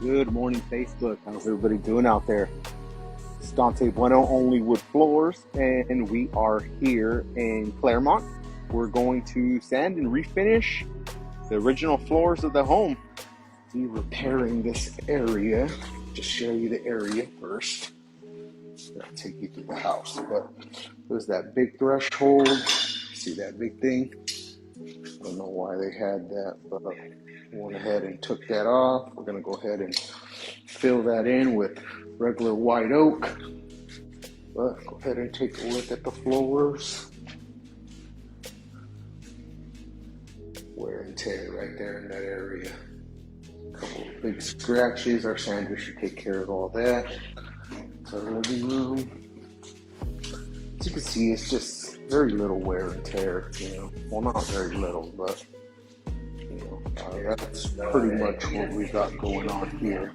Good morning, Facebook. How's everybody doing out there? It's Dante Bueno, OnlyWoodFloors, and we are here in Claremont. We're going to sand and refinish the original floors of the home. We're repairing this area. Just show you the area first. I'll take you through the house, but there's that big threshold. See that big thing? I don't know why they had that, but I went ahead and took that off. We're going to go ahead and fill that in with regular white oak. But go ahead and take a look at the floors. Wear and tear right there in that area. A couple of big scratches. Our sander should take care of all that. It's our living room. As you can see, it's just very little wear and tear. Well, not very little, but that's pretty much what we got going on here.